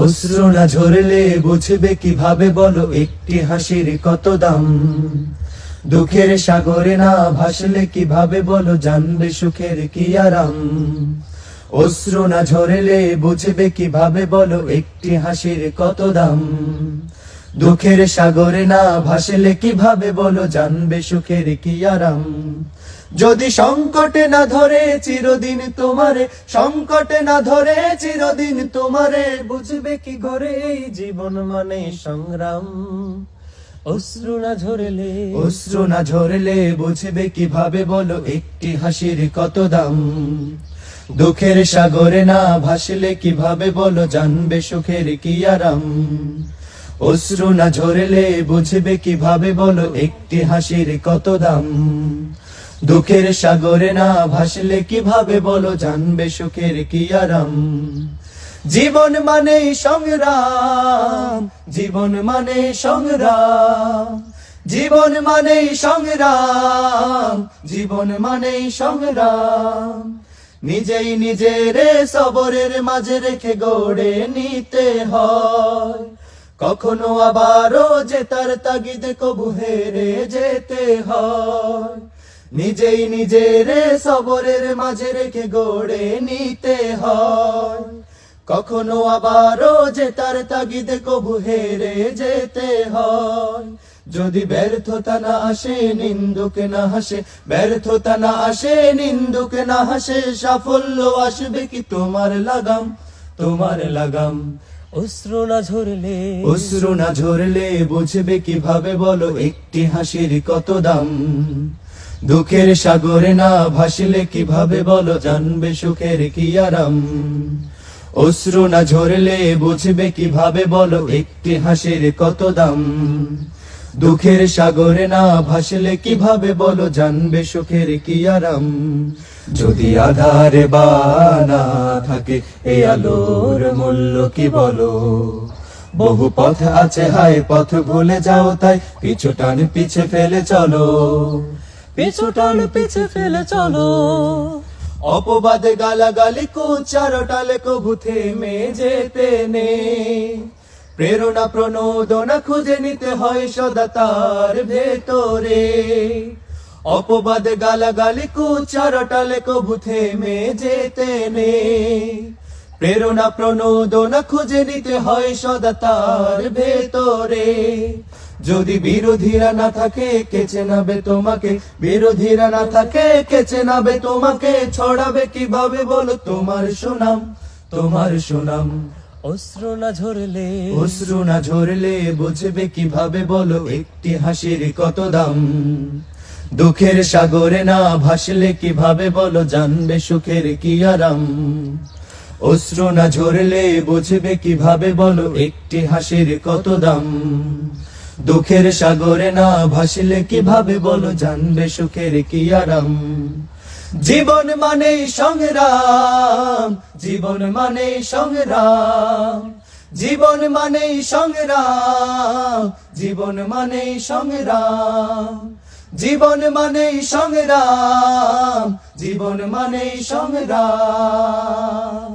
অশ্রু না ঝরলে বুঝবে কিভাবে বলো একটি হাসির কত দাম। দুঃখের সাগরে না ভাসলে কিভাবে বলো জানবে সুখের কি আরাম। অশ্রু না ঝরলে বুঝবে কিভাবে বলো একটি হাসির কত দাম। দুঃখের সাগরে না ভাসলে কিভাবে বলো জানবে সুখের কি আরাম। যদি সংকটে না ধরে চিরদিন তোমারে, সংকটে না ধরে চিরদিন তোমারে, বুঝবে কি ঘরে এই জীবন মানে সংগ্রাম। অশ্রু না ঝরলে, অশ্রু না ঝরলে বুঝবে কিভাবে বলো একটি হাসির কত দাম। দুঃখের সাগরে না ভাসলে কিভাবে বলো জানবে সুখের কি আরাম। অশ্রু না ঝরলে বুঝবে কিভাবে বলো একটি হাসির কত দাম। দুঃখের সাগরে না ভাসলে কিভাবে বলো জানবে সুখের কি আরাম। জীবন মানে সংগ্রাম, জীবন মানে সংগ্রাম, জীবন মানে সংগ্রাম, জীবন মানে সংগ্রাম। নিজেই নিজের সবরের মাঝে রেখে গড়ে নিতে হয়। কখনো আবারও জেতার তাগিদে কবু হেরে যেতে হয়। নিজেই নিজের সবরের মাঝে রেখে গড়ে নিতে হয়। কখনো আবারও জেতার তাগিদে কবু হেরে যেতে হয়। যদি ব্যর্থতা না আসে নিন্দুক না হাসে, ব্যর্থতা না আসে নিন্দুক না হাসে, সাফল্য আসবে কি তোমার লাগাম, তোমার লাগাম। অশ্রু না ঝরলে, অশ্রু না ঝরলে বুঝবে কিভাবে বলো একটি হাসির কত দাম। দুঃখের সাগরে না ভাসলে কিভাবে বলো জানবে সুখের কি আরাম। অশ্রু না ঝরলে বুঝবে কিভাবে বলো একটি হাসির কত দাম। দুঃখের সাগরে না ভাসলে কিভাবে বলো জানবে সুখের কি আরাম। যদি আধারে বানা থাকে এই আলোর মূল্য কি বলো। বহু পথ আছে হায় পথ ভুলে যাও তাই পিছু টান পিছে ফেলে চলো, পিছু টান পিছে ফেলে চলো। অপবাদে গালাগালি কুচারটালে কবু থেমে যেতে নেই। প্রেরণা প্রণোদনা খুঁজে নিতে হয় সদা তার ভেতরে। অপবাদে গালাগালি কুচারটালে কবু থেমে যেতে নেই। প্রেরণা প্রণোদনা খুঁজে নিতে হয় সদা তার ভেতরে। যদি বিরোধীরা না থাকে কে চেনাবে তোমাকে, বিরোধীরা না থাকে কে চেনাবে তোমাকে, ছড়াবে কিভাবে বলো তোমার সুনাম, তোমার সুনাম। অশ্রু না ঝরলে, অশ্রু না ঝরলে বুঝবে কিভাবে বলো একটি হাসির কত দাম। দুঃখের সাগরে না ভাসলে কিভাবে বলো জানবে সুখের কি আরাম। অশ্রু না ঝরলে বুঝবে কিভাবে বলো একটি হাসির কত দাম। দুঃখের সাগরে না ভাসলে কিভাবে বলো জানবে সুখের কি আরাম। জীবন মানে সংগ্রাম, জীবন মানে সংগ্রাম, জীবন মানে সংগ্রাম, জীবন মানে সংগ্রাম, জীবন মানে সংগ্রাম, জীবন মানে সংগ্রাম।